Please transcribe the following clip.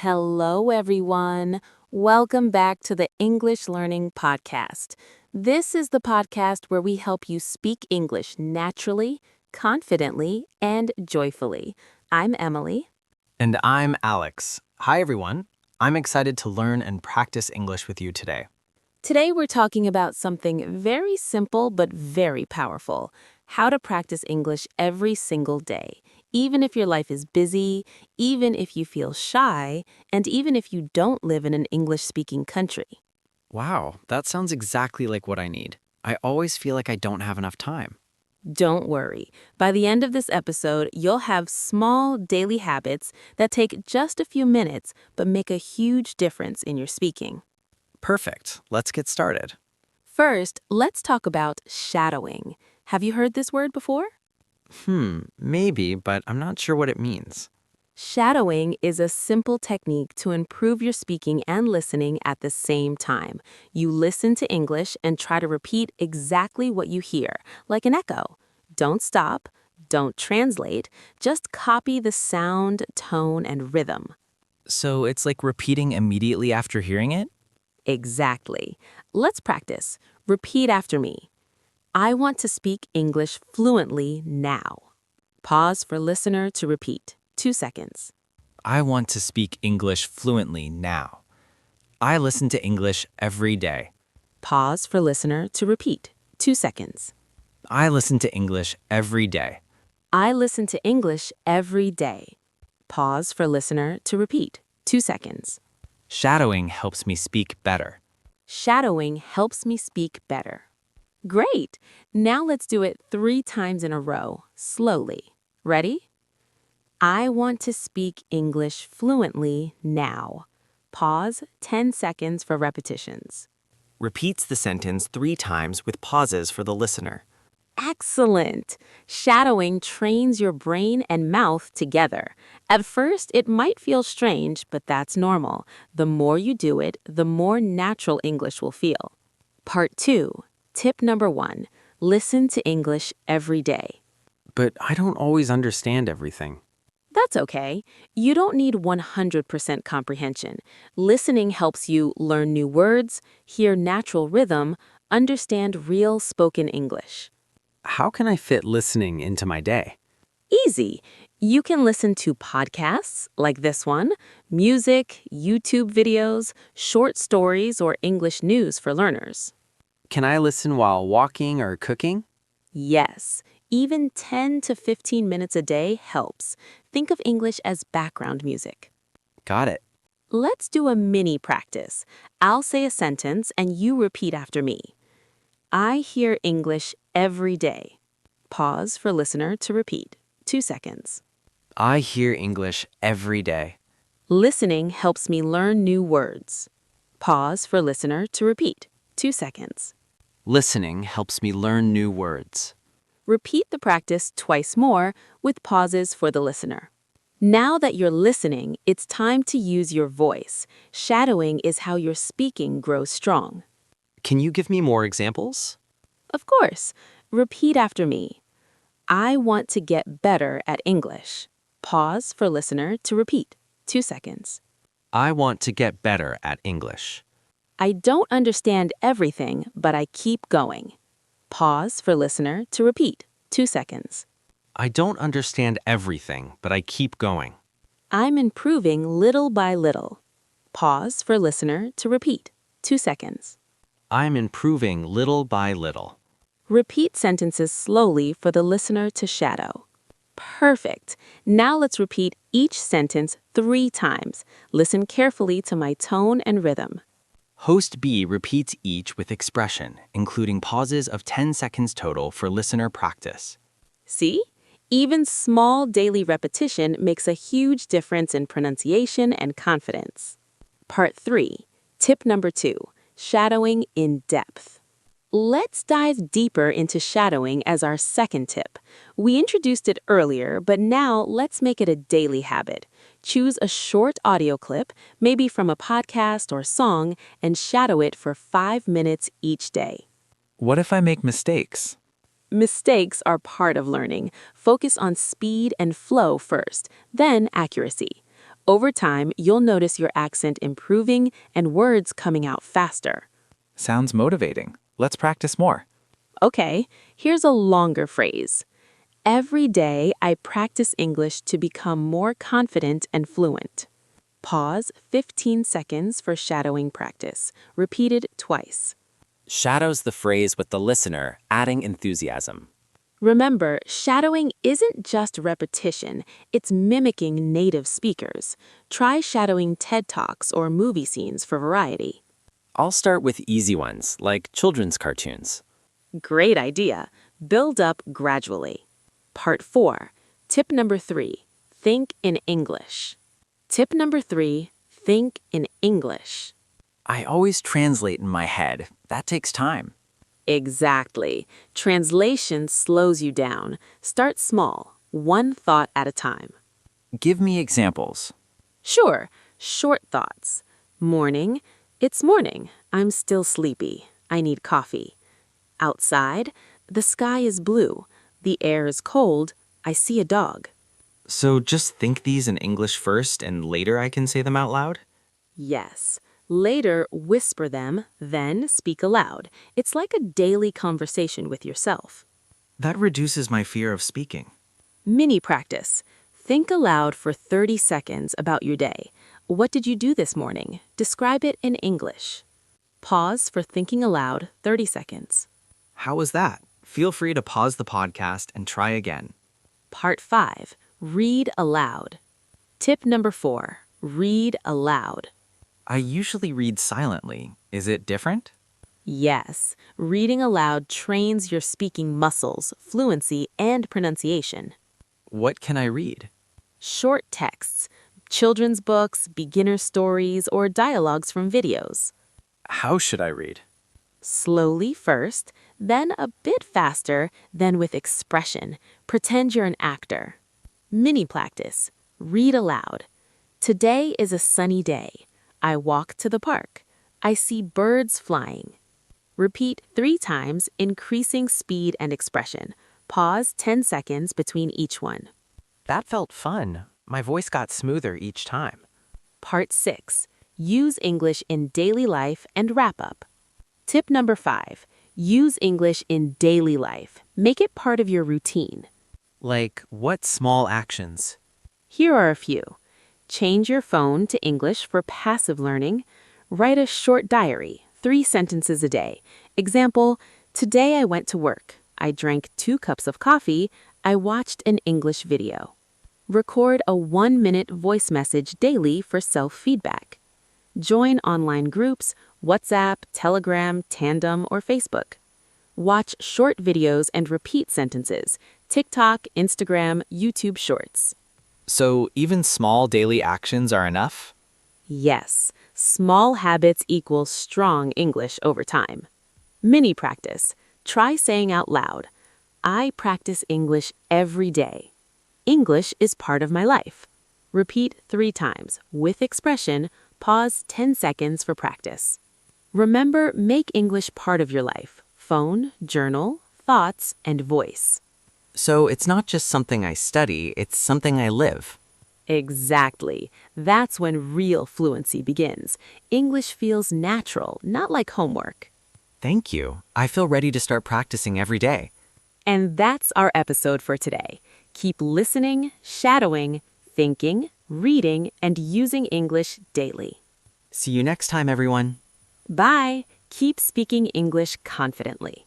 Hello, everyone. Welcome back to the English Learning Podcast. This is the podcast where we help you speak English naturally, confidently, and joyfully. I'm Emily. And I'm Alex. Hi, everyone. I'm excited to learn and practice English with you today. Today, we're talking about something very simple but very powerful: how to practice English every single day, even if your life is busy, even if you feel shy, and even if you don't live in an English-speaking country. Wow, that sounds exactly like what I need. I always feel like I don't have enough time. Don't worry. By the end of this episode, you'll have small daily habits that take just a few minutes but make a huge difference in your speaking. Perfect. Let's get started. First, let's talk about shadowing. Have you heard this word before? Maybe, but I'm not sure what it means. Shadowing is a simple technique to improve your speaking and listening at the same time. You listen to English and try to repeat exactly what you hear, like an echo. Don't stop, don't translate, just copy the sound, tone, and rhythm. So it's like repeating immediately after hearing it? Exactly. Let's practice. Repeat after me. I want to speak English fluently now. Pause for listener to repeat. 2 seconds. I want to speak English fluently now. I listen to English every day. Pause for listener to repeat. 2 seconds. I listen to English every day. I listen to English every day. Pause for listener to repeat. 2 seconds. Shadowing helps me speak better. Shadowing helps me speak better. Great! Now let's do it 3 times in a row, slowly. Ready? I want to speak English fluently now. Pause 10 seconds for repetitions. Repeats the sentence 3 times with pauses for the listener. Excellent! Shadowing trains your brain and mouth together. At first, it might feel strange, but that's normal. The more you do it, the more natural English will feel. Part 2. Tip number 1. Listen to English every day. But I don't always understand everything. That's okay. You don't need 100% comprehension. Listening helps you learn new words, hear natural rhythm, understand real spoken English. How can I fit listening into my day? Easy. You can listen to podcasts like this one, music, YouTube videos, short stories, or English news for learners. Can I listen while walking or cooking? Yes, even 10 to 15 minutes a day helps. Think of English as background music. Got it. Let's do a mini practice. I'll say a sentence and you repeat after me. I hear English every day. Pause for listener to repeat. 2 seconds. I hear English every day. Listening helps me learn new words. Pause for listener to repeat. 2 seconds. Listening helps me learn new words. Repeat the practice twice more with pauses for the listener. Now that you're listening, it's time to use your voice. Shadowing is how your speaking grows strong. Can you give me more examples? Of course. Repeat after me. I want to get better at English. Pause for listener to repeat. 2 seconds. I want to get better at English. I don't understand everything, but I keep going. Pause for listener to repeat. 2 seconds. I don't understand everything, but I keep going. I'm improving little by little. Pause for listener to repeat. 2 seconds. I'm improving little by little. Repeat sentences slowly for the listener to shadow. Perfect. Now let's repeat each sentence 3 times. Listen carefully to my tone and rhythm. Host B repeats each with expression, including pauses of 10 seconds total for listener practice. See? Even small daily repetition makes a huge difference in pronunciation and confidence. Part 3. Tip number 2. Shadowing in depth. Let's dive deeper into shadowing as our second tip. We introduced it earlier, but now let's make it a daily habit. Choose a short audio clip, maybe from a podcast or song, and shadow it for 5 minutes each day. What if I make mistakes? Mistakes are part of learning. Focus on speed and flow first, then accuracy. Over time, you'll notice your accent improving and words coming out faster. Sounds motivating. Let's practice more. Okay, here's a longer phrase. Every day, I practice English to become more confident and fluent. Pause 15 seconds for shadowing practice. Repeated twice. Shadows the phrase with the listener, adding enthusiasm. Remember, shadowing isn't just repetition, it's mimicking native speakers. Try shadowing TED Talks or movie scenes for variety. I'll start with easy ones, like children's cartoons. Great idea. Build up gradually. Part 4. Tip number 3. Think in English. Tip number 3. Think in English. I always translate in my head. That takes time. Exactly. Translation slows you down. Start small, one thought at a time. Give me examples. Sure, short thoughts. Morning, it's morning. I'm still sleepy. I need coffee. Outside, the sky is blue. The air is cold. I see a dog. So just think these in English first and later I can say them out loud? Yes. Later, whisper them, then speak aloud. It's like a daily conversation with yourself. That reduces my fear of speaking. Mini practice. Think aloud for 30 seconds about your day. What did you do this morning? Describe it in English. Pause for thinking aloud 30 seconds. How was that? Feel free to pause the podcast and try again. Part 5. Read aloud. Tip number 4. Read aloud. I usually read silently. Is it different? Yes, reading aloud trains your speaking muscles, fluency, and pronunciation. What can I read? Short texts, children's books, beginner stories, or dialogues from videos. How should I read? Slowly first, then a bit faster, then with expression. Pretend you're an actor. Mini practice. Read aloud. Today is a sunny day. I walk to the park. I see birds flying. Repeat 3 times, increasing speed and expression. Pause 10 seconds between each one. That felt fun. My voice got smoother each time. Part 6. Use English in daily life and wrap up. Tip number 5. Use English in daily life. Make it part of your routine. Like, what small actions? Here are a few. Change your phone to English for passive learning. Write a short diary, 3 sentences a day. Example, today I went to work. I drank 2 cups of coffee. I watched an English video. Record a 1-minute voice message daily for self-feedback. Join online groups, WhatsApp, Telegram, Tandem, or Facebook. Watch short videos and repeat sentences, TikTok, Instagram, YouTube Shorts. So even small daily actions are enough? Yes, small habits equal strong English over time. Mini practice. Try saying out loud, I practice English every day. English is part of my life. Repeat 3 times, with expression, pause 10 seconds for practice. Remember, make English part of your life. Phone, journal, thoughts, and voice. So it's not just something I study, it's something I live. Exactly. That's when real fluency begins. English feels natural, not like homework. Thank you. I feel ready to start practicing every day. And that's our episode for today. Keep listening, shadowing, thinking, reading, and using English daily. See you next time, everyone. Bye. Keep speaking English confidently.